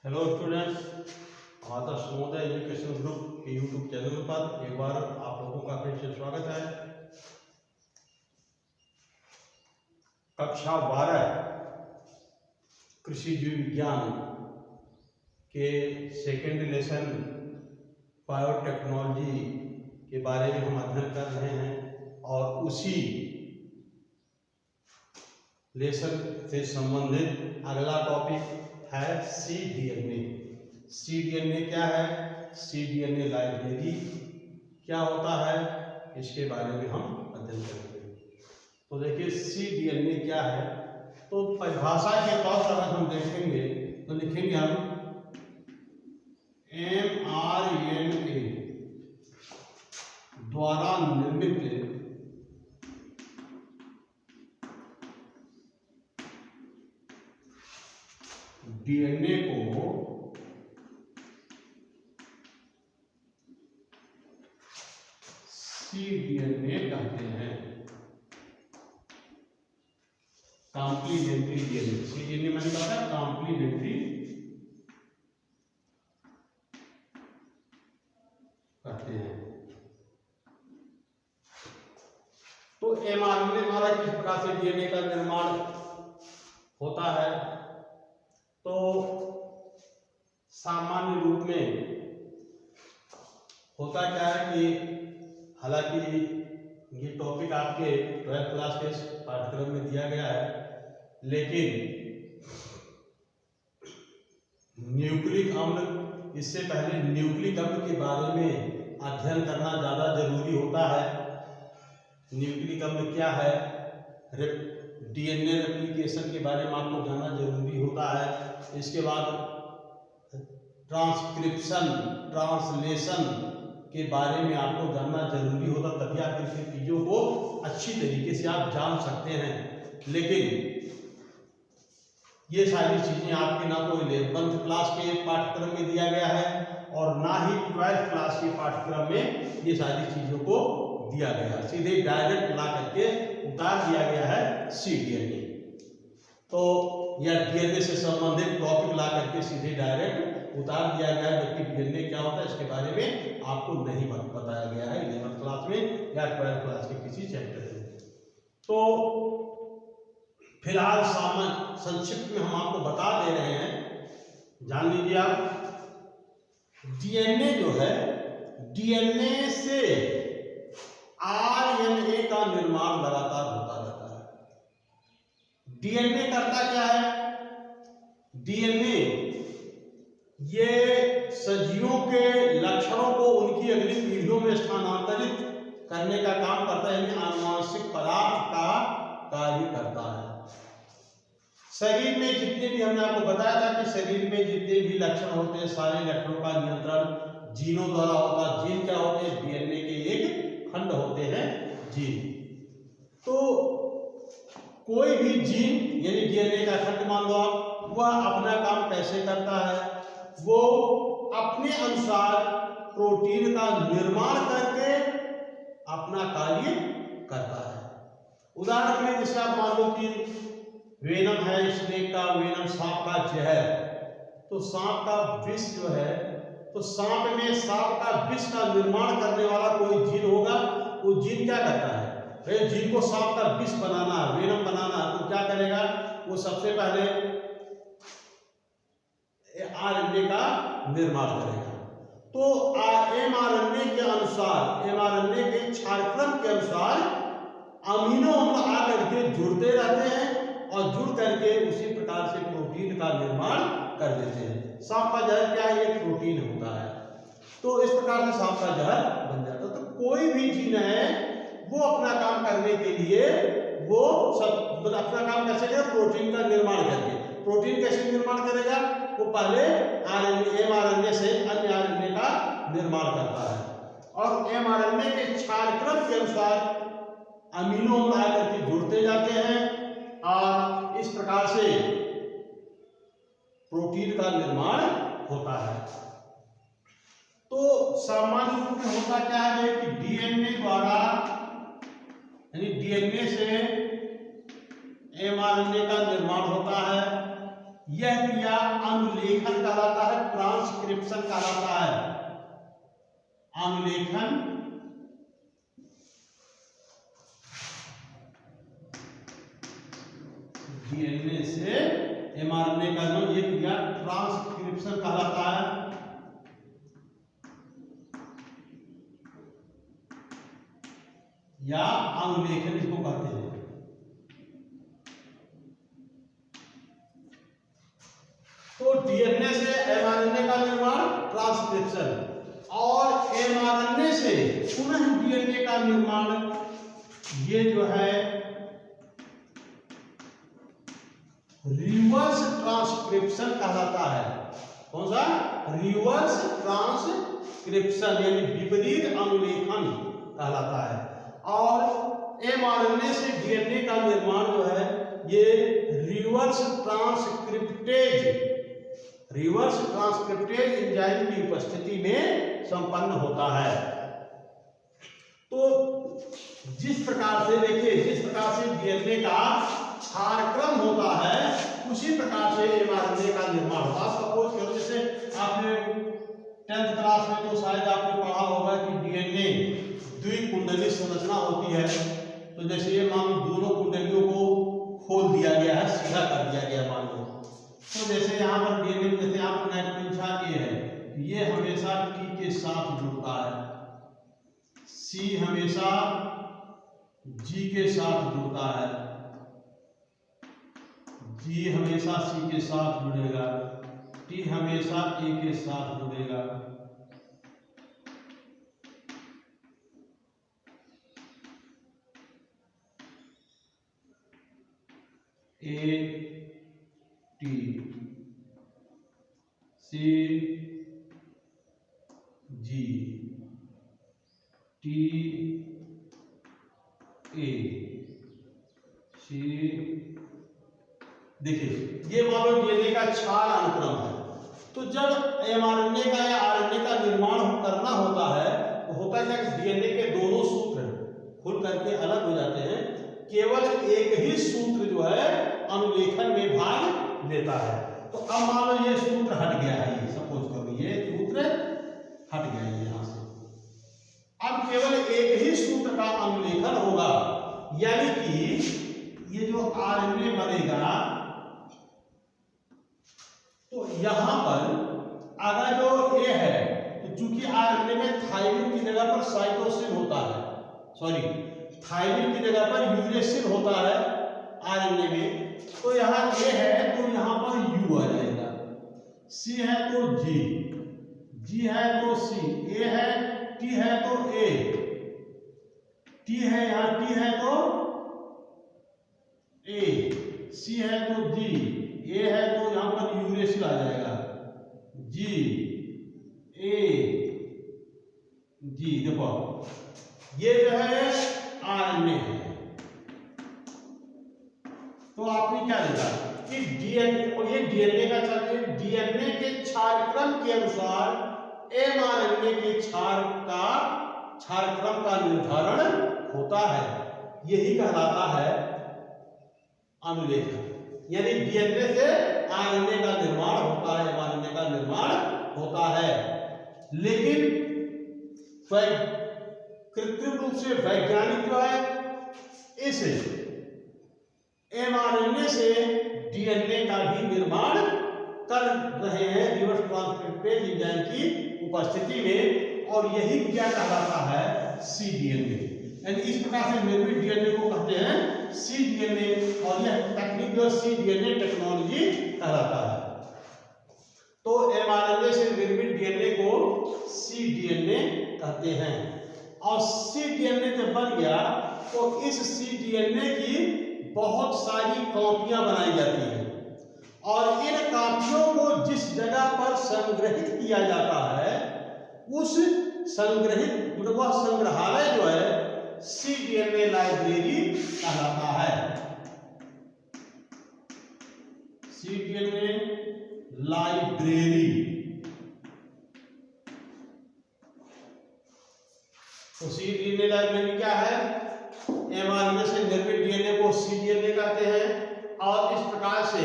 Hello students, आदर्श Navodaya education group के YouTube channel पर एक बार आप लोगों का फिर से स्वागत है। कक्षा 12 कृषि जीव विज्ञान के सेकेंड लेसन बायोटेक्नोलॉजी के बारे में हम अध्ययन कर रहे हैं और उसी लेसन से संबंधित अगला टॉपिक है cDNA। cDNA क्या है? cDNA लाइब्रेरी क्या होता है, इसके बारे में हम अध्ययन करेंगे। तो देखिए cDNA क्या है, तो परिभाषा के तौर पर अगर हम देखेंगे तो लिखेंगे हम mRNA द्वारा निर्मित डीएनए को cDNA कहते हैं। कॉम्प्लीमेंट्री डीएनए, cDNA मैंने कहा था कॉम्प्लीमेंट्री कहते हैं। तो mRNA द्वारा किस प्रकार से डीएनए का निर्माण होता है? तो सामान्य रूप में होता क्या है कि हालांकि ये टॉपिक आपके 12th क्लास के पाठ्यक्रम में दिया गया है, लेकिन न्यूक्लिक अम्ल, इससे पहले न्यूक्लिक अम्ल के बारे में अध्ययन करना ज़्यादा जरूरी होता है। न्यूक्लिक अम्ल क्या है, डीएनए रेप्लिकेशन के बारे में आपको जानना जरूरी होता है। इसके बाद ट्रांसक्रिप्शन, ट्रांसलेशन के बारे में आपको जानना जरूरी होता, तभी आप इन चीज़ों को अच्छी तरीके से आप जान सकते हैं। लेकिन ये सारी चीज़ें आपके ना तो 11th क्लास के पाठ्यक्रम में दिया गया है और ना ही 12th क्लास के पाठ्यक्रम में ये सारी चीज़ों को दिया गया। सीधे डायरेक्ट ला करके उतार दिया गया है cDNA। तो या डीएनए से संबंधित टॉपिक ला करके सीधे डायरेक्ट उतार दिया गया है, जबकि डीएनए क्या होता है इसके बारे में आपको नहीं बताया गया है 11th क्लास में या 12th क्लास के किसी चैप्टर में। तो फिलहाल संक्षिप्त में हम आपको बता दे रहे हैं, जान लीजिए आप। डीएनए जो है, डीएनए से आरएनए का निर्माण लगातार होता रहता है। डीएनए करता क्या है? डीएनए ये सजीवों के लक्षणों को उनकी अगली पीढ़ियों में स्थानांतरित करने का काम करता है, यानी आनुवंशिक पदार्थ का कार्य करता है। शरीर में जितने भी, हमने आपको बताया था कि शरीर में जितने भी लक्षण होते हैं, सारे लक्षणों का नियंत्रण जीनों द्वारा होता है। जीन क्या होते हैं? डीएनए के एक खंड होते हैं जीन। तो कोई भी जीन यानी डीएनए का खंड मान लो आप, वह अपना काम कैसे करता है? वो अपने अनुसार प्रोटीन का निर्माण करके अपना कार्य करता है। उदाहरण के लिए जैसे आप मान लो कि वेनम है, स्नेक का वेनम, सांप का जहर। तो सांप का विष जो है, तो सांप में सांप का विष का निर्माण करने वाला कोई जीन होगा। वो जीन क्या करता है? भाई जीन को सांप का विष बनाना, वेनम बनाना, तो क्या करेगा? वो सबसे पहले आरएनए का निर्माण करेगा। तो एमआरएनए के अनुसार, एमआरएनए के क्षारक्रम के अनुसार अमीनो अम्ल आकर के जुड़ते रहते हैं और जुड़ करके उसी प्रकार से प्रोटीन का निर्माण कर देते हैं। सांप का जहर क्या है? एक प्रोटीन होता है। तो इस प्रकार से सांप का जहर बन जाता है। तो कोई भी जीन है वो अपना काम करने के लिए वो सब अपना काम कैसे करेगा? प्रोटीन का निर्माण करके। प्रोटीन कैसे निर्माण करेगा? वो पहले आरएनए, एमआरएनए से अन्य आरएनए का निर्माण करता है और एमआरएनए के क्षारक्रम के अनुसार अमीनो अम्ल आकर के जुड़ते जाते हैं और इस प्रकार से प्रोटीन का निर्माण होता है। तो सामान्य रूप में होता क्या है कि डीएनए द्वारा, यानी डीएनए से एमआरएनए का निर्माण होता है। यह क्रिया अनुलेखन कहलाता है, ट्रांसक्रिप्शन कहलाता है। अनुलेखन डीएनए से एमआरएनए का जो ये क्रिया ट्रांसक्रिप्शन कहलाता है। या अनुलेखन इसको कहते हैं। तो डीएनए से एमआरएनए का निर्माण ट्रांसक्रिप्शन, और एमआरएनए से पुनः डीएनए का निर्माण, ये जो है रिवर्स ट्रांसक्रिप्शन कहलाता है। कौन सा? रिवर्स ट्रांसक्रिप्शन यानी विपरीत अनुलेखन कहलाता है। और एमआरएनए से डीएनए का निर्माण जो है ये रिवर्स ट्रांसक्रिप्टेज एंजाइम की उपस्थिति में संपन्न होता है। तो जिस प्रकार से देखिए, जिस प्रकार से डीएनए का क्षारक्रम होता है उसी प्रकार से एमआरएनए का निर्माण होता है। सपोज करो जैसे आपने 10th क्लास में तो शायद आपने पढ़ा होगा कि डीएनए द्विकुंडली संरचना होती है। तो जैसे ये मान लो दोनों कुंडलियों को खोल दिया गया है, सीधा कर दिया गया मान लो। तो जैसे यहाँ पर डीएनए में जैसे आप नाइट्रोजन चार्ज ये है, ये हमेशा T के साथ जुड़ता है, C हमेशा G के साथ जुड़ता है, G हमेशा C के साथ जुड़ेगा, T हमेशा A के साथ जुड़ेगा। A T C G T A C। देखिए ये मान लो डीएनए का क्षार अनुक्रम है। तो जब एमआरएनए का या आरएनए का निर्माण करना होता है तो होता क्या कि डीएनए के दोनों सूत्र खुल करके अलग हो जाते हैं, केवल एक ही सूत्र जो है अनुलेखन में भाग लेता है। तो अब मान लो ये सूत्र हट गया है, सपोज करो ये सूत्र हट गया है यहां से, अब केवल एक ही सूत्र का अनुलेखन होगा, यानी कि ये जो आरएनए बनेगा तो यहां पर अगर जो ए है तो चूंकि आरएनए में थायमिन की जगह पर साइटोसिन होता है, सॉरी थायमिन की जगह पर यूरेसिल होता है आरएनए में, तो यहाँ ए है तो यहाँ पर यू आ जाएगा, सी है तो जी, जी है तो सी, ए है, टी है तो ए, टी है यहाँ टी है तो ए, सी है तो जी, ए है तो यहाँ पर यूरेसिल आ जाएगा, जी ए जी। देखो ये जो है आरएनए है। तो आपने क्या देखा कि डीएनए, और ये डीएनए का चलिए डीएनए के क्षारक्रम के अनुसार एमआरएनए के क्षारक्रम का निर्धारण होता है, यही कहलाता है अनुलेखन। यानी डीएनए से आरएनए का निर्माण होता है, एमआरएनए का निर्माण होता है। लेकिन कृत्रिम रूप से वैज्ञानिक जो है इस एमआरएनए से डीएनए का भी निर्माण कर रहे हैं रिवर्स ट्रांसक्रिप्टेज एंजाइम की उपस्थिति में, और यही क्रिया कहलाता है cDNA। यानी इस प्रकार से निर्मित डीएनए को कहते हैं cDNA, और यह तकनीक जो cDNA टेक्नोलॉजी कहलाता है। तो एमआरएनए से निर्मित डीएनए को cDNA कहते हैं, और cDNA जब बन गया तो इस cDNA की बहुत सारी कॉपियां बनाई जाती हैं, और इन कॉपियों को जिस जगह पर संग्रहित किया जाता है उस संग्रहित वह संग्रहालय जो है cDNA लाइब्रेरी कहलाता है। cDNA library. तो cDNA लाइब्रेरी क्या है? एमआरएनए से निर्मित डीएनए को cDNA कहते हैं, और इस प्रकार से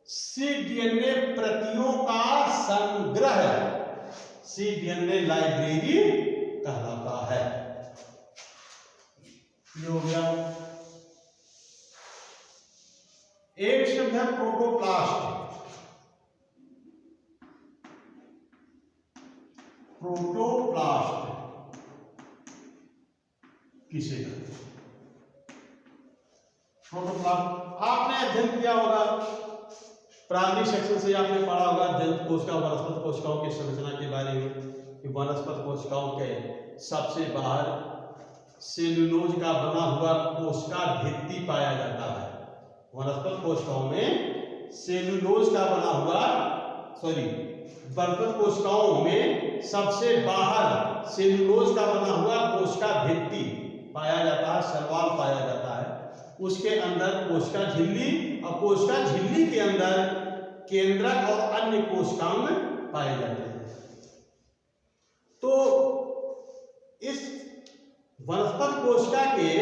cDNA प्रतियों का संग्रह cDNA लाइब्रेरी कहलाता है। ये हो गया। एक शब्द है प्रोटोप्लास्ट। प्रोटोप्लास्ट किसे कहते हैं? प्रोटोप्लास्ट आपने अध्ययन किया होगा, प्राइमरी सेक्शन से आपने पढ़ा होगा जंतु कोशिका वनस्पति कोशिकाओं की संरचना के बारे में कि वनस्पति कोशिकाओं के सबसे बाहर सेलुलोज का बना हुआ कोशिका भित्ति पाया जाता है। वनस्पति कोशिकाओं में सेलुलोज का बना हुआ वनस्पति कोशिकाओं में सबसे बाहर सेलुलोज का बना हुआ कोशिका भित्ति पाया जाता है, शैवाल पाया जाता है। उसके अंदर कोशिका झिल्ली और कोशिका झिल्ली के अंदर केंद्रक और अन्य कोशिकांग पाए जाते हैं। तो इस वनस्पति कोशिका के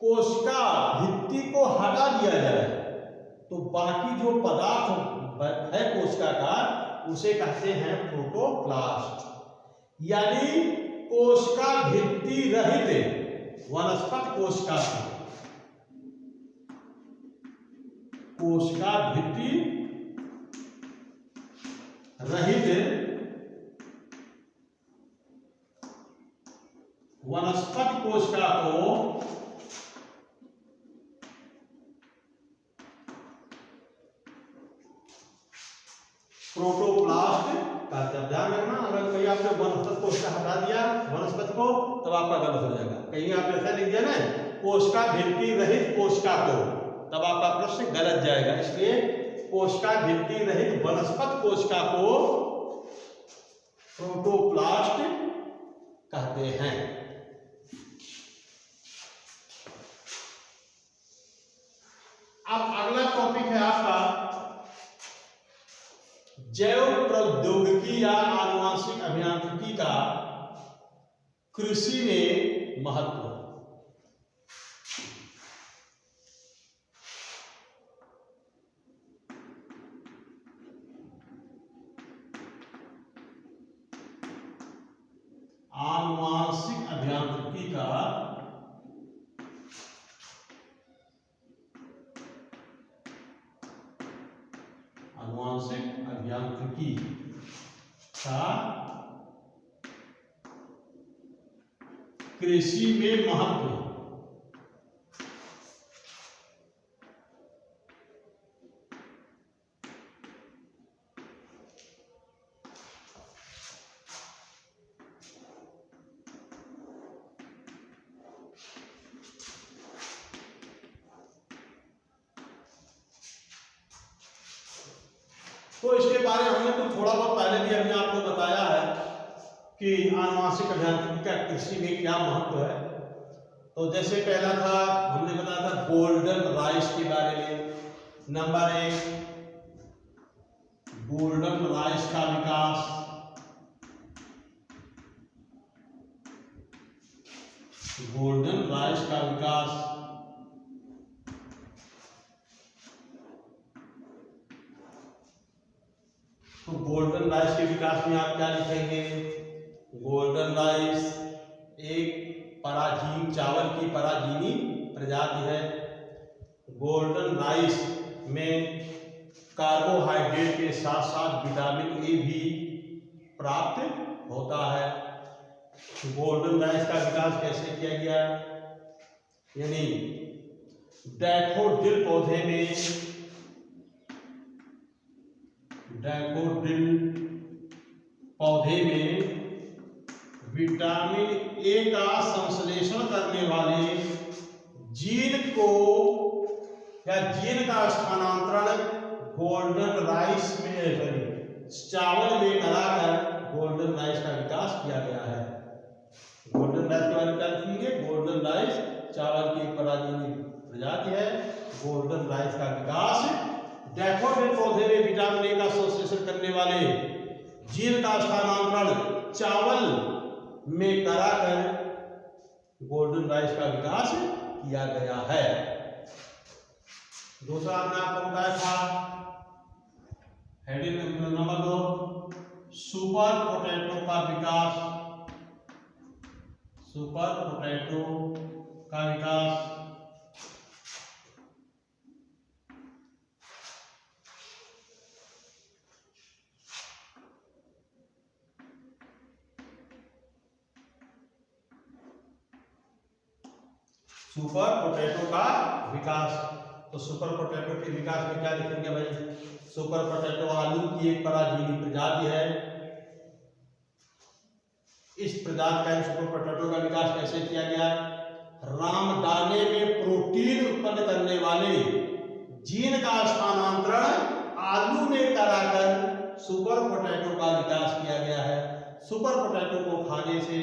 कोशिका भित्ति को हटा दिया जाए तो बाकी जो पदार्थ है कोशिका का उसे कहते हैं प्रोटोप्लास्ट। यानी कोशिका भित्ति रहित वनस्पति कोशिका कोशिका भित्ति रहित वनस्पति कोशिका को प्रोटोप्लास्ट कहते हैं। ध्यान रखना, अगर कहीं आपने वनस्पति कोशिका हटा दिया वनस्पति को तब आपका गलत हो जाएगा। कहीं आपने ऐसा लिख दिया ना कोशिका भित्ति रहित कोशिका को, तब आपका प्रश्न गलत जाएगा। इसलिए कोशिका भित्ति रहित वनस्पति कोशिका को प्रोटोप्लास्ट कहते हैं। अब अगला टॉपिक है आपका जैव प्रौद्योगिकी या आनुवांशिक अभियांत्रिकी का कृषि में महत्व। आनुवांशिक अभियांत्रिकी का आनुवांशिक अभियांत्रिकी का कृषि में महत्व। तो इसके बारे में हमने तो थोड़ा बहुत पहले भी हमने आपको बताया है कि आनुवांशिक अभियांत्रिकी का कृषि में क्या महत्व है। तो जैसे पहला था हमने बताया था गोल्डन राइस के बारे में। नंबर 1 गोल्डन राइस का विकास। गोल्डन राइस का विकास। तो गोल्डन राइस के विकास में आप क्या लिखेंगे? गोल्डन राइस एक पराजीन चावल की पराजीनी प्रजाति है। गोल्डन राइस में कार्बोहाइड्रेट के साथ साथ विटामिन ए भी प्राप्त होता है। गोल्डन राइस का विकास कैसे किया गया? यानी डैफोडिल पौधे में विटामिन ए का संश्लेषण करने वाले जीन को या जीन का स्थानांतरण गोल्डन राइस में चावल में कराकर गोल्डन राइस का विकास किया गया है। गोल्डन राइस के बारे में क्या लिखेंगे? गोल्डन राइस चावल की पराजीनी प्रजाति है। गोल्डन राइस का विकास डैफोडिल पौधे में विटामिन ए का संश्लेषण करने वाले जीन का स्थानांतरण चावल में कराकर गोल्डन राइस का विकास किया गया है। दूसरा हमने आपको बताया था हेडिंग नंबर 2, सुपर पोटैटो का विकास। सुपर पोटैटो का विकास। सुपर पोटैटो का विकास। तो सुपर पोटैटो के विकास में क्या लिखेंगे भाई? सुपर पोटैटो आलू की एक पराजीवी प्रजाति है। इस प्रजाति का सुपर पोटैटो का विकास कैसे किया गया? रामदाने में प्रोटीन उत्पन्न करने वाले जीन का स्थानांतरण आलू में कराकर सुपर पोटैटो का विकास किया गया है। सुपर पोटैटो को खाने से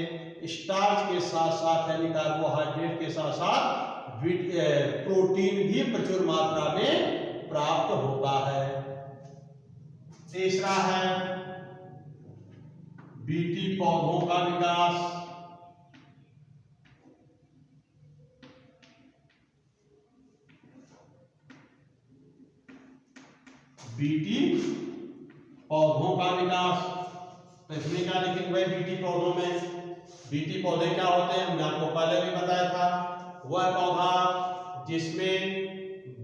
स्टार्च के साथ साथ यानी कार्बोहाइड्रेट के साथ साथ प्रोटीन भी प्रचुर मात्रा में प्राप्त होता है। तीसरा है बीटी पौधों का विकास। बीटी पौधों का विकास। तो इसमें क्या लिखेंगे भाई? बीटी पौधों में बीटी पौधे क्या होते हैं? हमने आपको पहले भी बताया था। वह पौधा जिसमें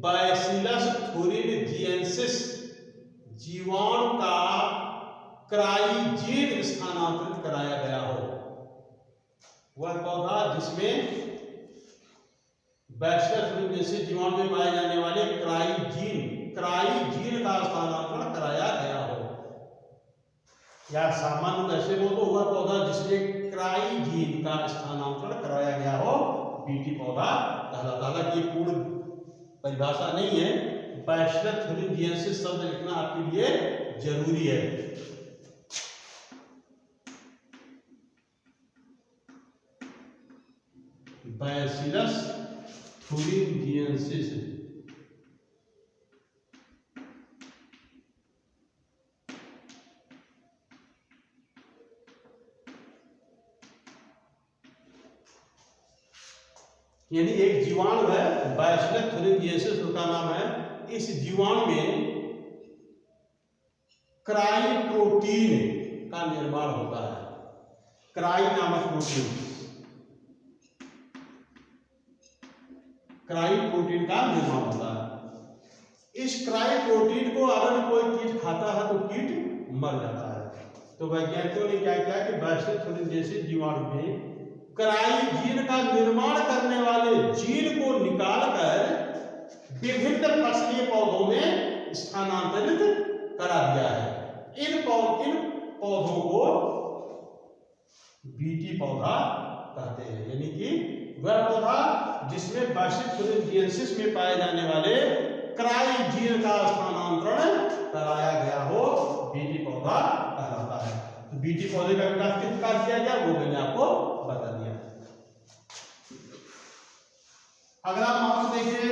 बैसिलस thuringiensis जीवाणु का क्राइजीन स्थानांतरित कराया गया हो। वह पौधा जिसमें बैसिलस thuringiensis जीवाणु में पाए जाने वाले क्राइजीन का स्थानांतरण कराया गया हो। या सामान्य कैसे बोलो? वह पौधा जिसमें क्राइजीन का स्थानांतरण कराया गया हो बीटी पौधा कहलाता है। ये पूर्ण परिभाषा नहीं है। बैसिलस thuringiensis शब्द लिखना आपके लिए जरूरी है। बैसिलस thuringiensis यानी एक जीवाणु है, बैसिलस thuringiensis उसका नाम है। इस जीवाणु में क्राई प्रोटीन का निर्माण होता है। क्राई नामक प्रोटीन, क्राई प्रोटीन का निर्माण होता है। इस क्राई प्रोटीन को अगर कोई कीट खाता है तो कीट मर जाता है। तो वैज्ञानिकों ने क्या किया कि बैसिलस thuringiensis जीवाणु में क्राइजीन का निर्माण करने वाले जीन को निकालकर विभिन्न फसलीय पौधों में स्थानांतरित करा दिया है। इन पौधों को बीटी पौधा कहते हैं। यानी कि वह पौधा जिसमें बैसिलस thuringiensis में पाए जाने वाले क्राइजीन का स्थानांतरण कराया गया हो बीटी पौधा कहलाता है। तो बीटी पौधे का विकास किस प्रकार किया गया वो मैंने आपको बता दिया। अगला मार्क्स देखिए,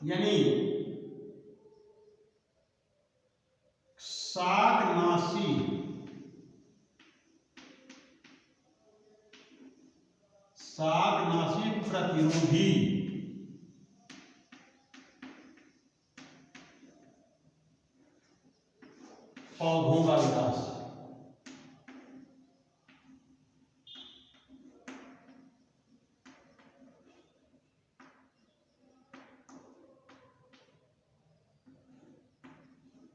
यानी शाकनाशी प्रतिरोधी पौधों का विकास।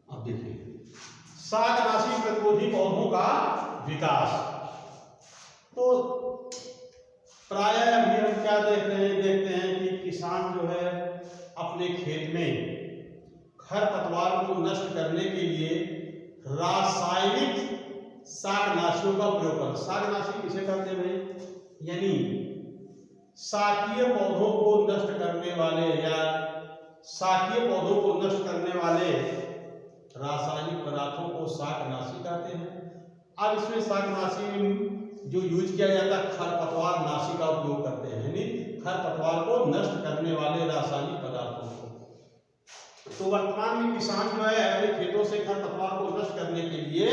अब देखिए शाकनाशी प्रतिरोधी पौधों का विकास। तो प्रायः अभी हम क्या देखते हैं कि किसान जो है अपने खेत में खरपतवार को नष्ट करने के लिए रासायनिक शाकनाशियों का प्रयोग कर। शाकनाशी किसे कहते हैं भाई? यानी शाकीय पौधों को नष्ट करने वाले या शाकीय पौधों को नष्ट करने वाले रासायनिक पदार्थों को शाकनाशी कहते हैं। अब इसमें शाकनाशी जो यूज किया जाता है खरपतवार नाशी का उपयोग करते हैं, यानी खरपतवार को नष्ट करने वाले रासायनिक पदार्थों को। तो वर्तमान में किसान जो है अपने खेतों से खरपतवार को नष्ट करने के लिए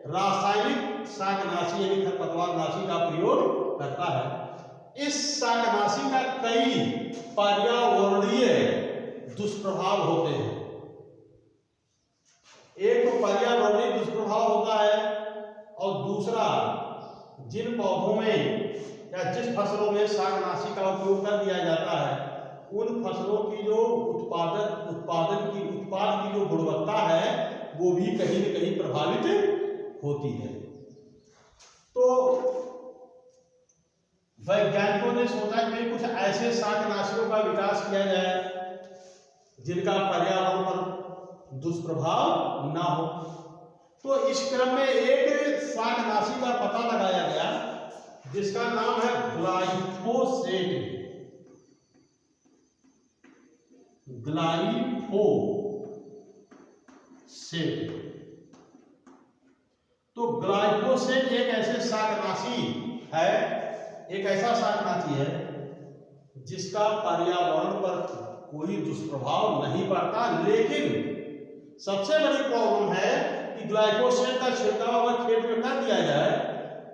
रासायनिक शाकनाशी यानी खरपतवारनाशी का प्रयोग करता है। इस शाकनाशी का कई पर्यावरणीय दुष्प्रभाव होते हैं। एक तो पर्यावरणीय दुष्प्रभाव होता है और दूसरा जिन पौधों में या जिस फसलों में शाकनाशी का उपयोग कर दिया जाता है उन फसलों की जो उत्पाद की जो गुणवत्ता है वो भी कहीं न कहीं प्रभावित होती है। तो वैज्ञानिकों ने सोचा कि कुछ ऐसे शाकनाशियों का विकास किया जाए जिनका पर्यावरण पर दुष्प्रभाव ना हो। तो इस क्रम में एक शाकनाशी का पता लगाया गया जिसका नाम है ग्लाइफोसेट। तो ग्लाइफोसेट एक ऐसे शाकनाशी है, एक ऐसा शाकनाशी है जिसका पर्यावरण पर कोई दुष्प्रभाव नहीं पड़ता, लेकिन सबसे बड़ी प्रॉब्लम है कि ग्लाइफोसेट का छिड़काव अगर खेत में कर दिया जाए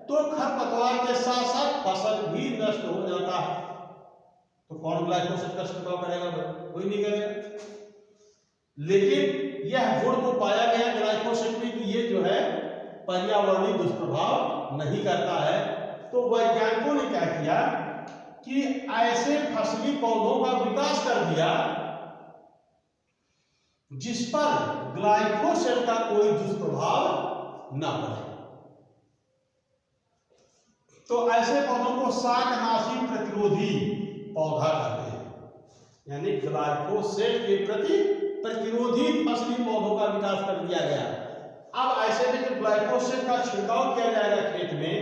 तो खरपतवार के साथ साथ फसल भी नष्ट हो जाता है। तो कौन ग्लाइफोसेट का छिड़काव करेगा? कोई नहीं करेगा। लेकिन यह गुण तो पाया गया ग्लाइफोसेट में कि ये जो है पर्यावरणीय दुष्प्रभाव नहीं करता है। तो वैज्ञानिकों ने क्या किया कि ऐसे फसली पौधों का विकास कर दिया जिस पर ग्लाइफोसेट का कोई दुष्प्रभाव न पड़े। तो ऐसे पौधों को शाकनाशी प्रतिरोधी पौधा कहते हैं, यानी ग्लाइफोसेट के प्रति प्रतिरोधी फसली पौधों का विकास कर दिया गया। अब ऐसे में जब ग्लाइफोसेट का छिड़काव किया जाएगा खेत में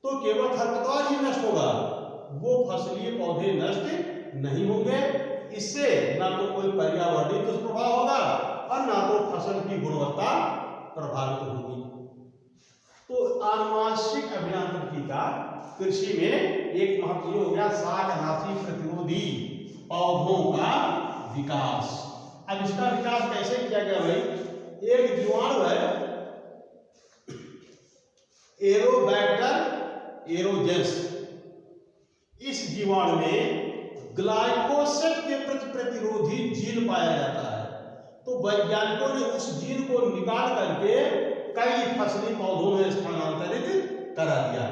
तो केवल खरपतवार ही नष्ट होगा, वो फसली पौधे नष्ट नहीं होंगे। इससे ना तो कोई पर्यावरणीय दुष्प्रभाव होगा और ना तो फसल की गुणवत्ता प्रभावित होगी। तो आनुवांशिक अभियांत्रिकी का कृषि में एक महत्व हो गया शाकनाशी प्रतिरोधी पौधों का विकास। अब इसका विकास कैसे किया गया भाई? एक जीवाणु है एरोबैक्टर एरोजेंस। इस जीवाणु में ग्लाइफोसेट के प्रति प्रतिरोधी जीन पाया जाता है। तो वैज्ञानिकों ने उस जीन को निकाल करके कई फसली पौधों में स्थानांतरित करा दिया,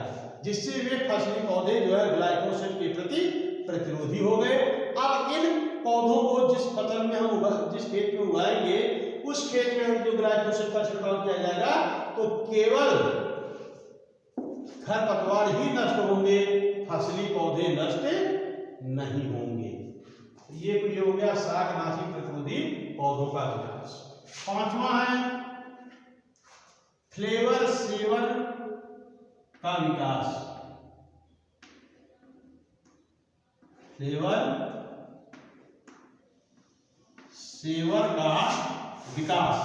जिससे वे फसली पौधे जो है ग्लाइफोसेट के प्रति प्रतिरोधी हो गए। अब इन पौधों को जिस फसल में हम जिस खेत में उगाएंगे उस खेत में हम जो ग्लाइफोसेट का छिड़काव किया जाएगा तो केवल खरपतवार ही नष्ट होंगे, फसली पौधे नष्ट नहीं होंगे। ये हो गया शाकनाशी प्रतिरोधी पौधों का विकास। पांचवा है फ्लेवर सेवर का विकास। फ्लेवर सेवर का विकास।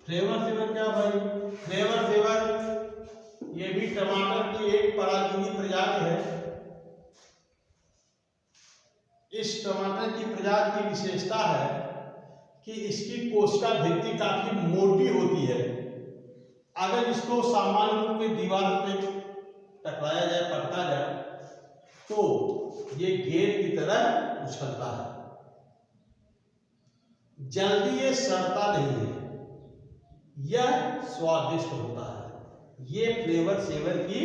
फ्लेवर सेवर क्या भाई? फ्लेवर सेवर ये भी टमाटर की एक परागीनी प्रजाति है। इस टमाटर की प्रजाति की विशेषता है कि इसकी कोशिका भित्ति काफी मोटी होती है। अगर इसको सामान्य रूप में दीवार पे टकराया जाए, पटका जाए तो ये गेंद की तरह उछलता है। जल्दी ये सड़ता नहीं है, यह स्वादिष्ट होता है। ये फ्लेवर सेवर की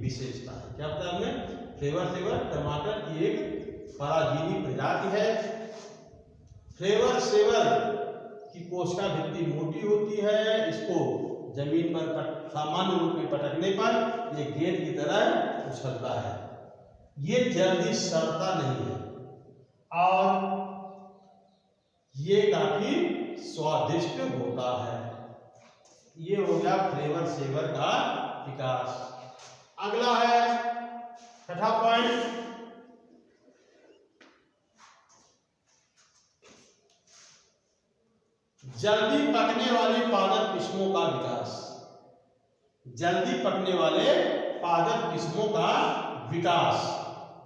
विशेषता है। क्या बताया हमने? फ्लेवर सेवर टमाटर की एक परागीनी प्रजाति है। फ्लेवर सेवर की कोशिका भित्ति मोटी होती है। इसको जमीन पर सामान्य रूप में पटकने पर ये गेंद की तरह उछलता है। ये जल्दी सड़ता नहीं है और ये काफी स्वादिष्ट होता है। ये हो गया फ्लेवर सेवर का विकास। अगला है छठा पॉइंट जल्दी पकने वाले पादप किस्मों का विकास। जल्दी पकने वाले पादप किस्मों का विकास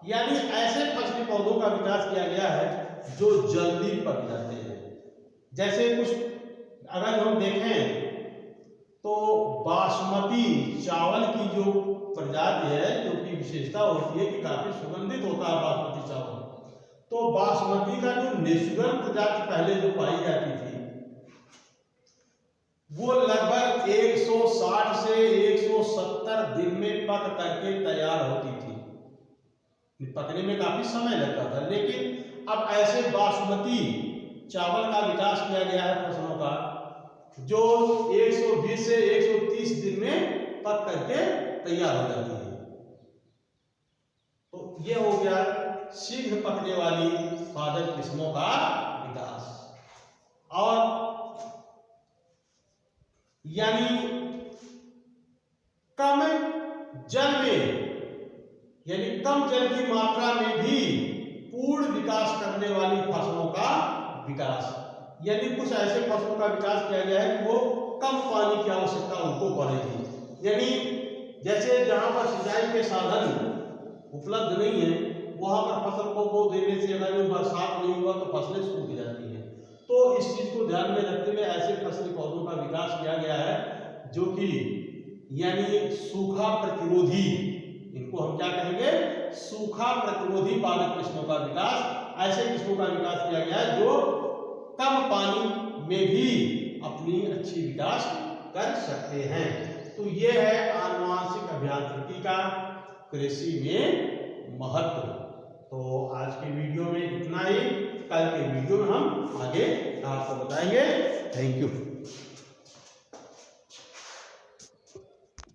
यानी ऐसे फसली पौधों का विकास किया गया है जो जल्दी पक जाते हैं। जैसे कुछ अगर हम देखें तो बासमती चावल की जो प्रजाति है, जो की विशेषता होती है कि काफी सुगंधित होता है बासमती चावल। तो बासमती का जो नेचुरल प्रजाति पहले जो पाई जाती थी वो लगभग 160 से 170 दिन में पक करके तैयार होती थी। पकने में काफी समय लगता था, लेकिन अब ऐसे बासमती चावल का विकास किया गया है फसलों का, जो 120 से 130 दिन में पक करके तैयार हो जाती है। तो ये हो गया शीघ्र पकने वाली पादप किस्मों का विकास। और यानी कम जल में, यानी कम जल की मात्रा में भी पूर्ण विकास करने वाली फसलों का विकास, यानी कुछ ऐसे फसलों का विकास किया गया है कि वो कम पानी की आवश्यकता उनको पड़ेगी। यानी जैसे जहां पर सिंचाई के साधन उपलब्ध नहीं है, वहां पर फसल को बो देने से अगर बरसात नहीं हुआ तो फसलें सूख जाती हैं। तो इस चीज को ध्यान में रखते हुए ऐसे फसली पौधों का विकास किया गया है जो कि यानी सूखा प्रतिरोधी, इनको हम क्या कहेंगे, सूखा प्रतिरोधी पादप किस्मों का विकास, ऐसे किस्मों का विकास किया गया है जो कम पानी में भी अपनी अच्छी विकास कर सकते हैं। तो ये है आनुवांशिक अभियांत्रिकी का कृषि में महत्व। तो आज के वीडियो में इतना ही, कल के वीडियो में हम आगे आपको बताएंगे। Thank you.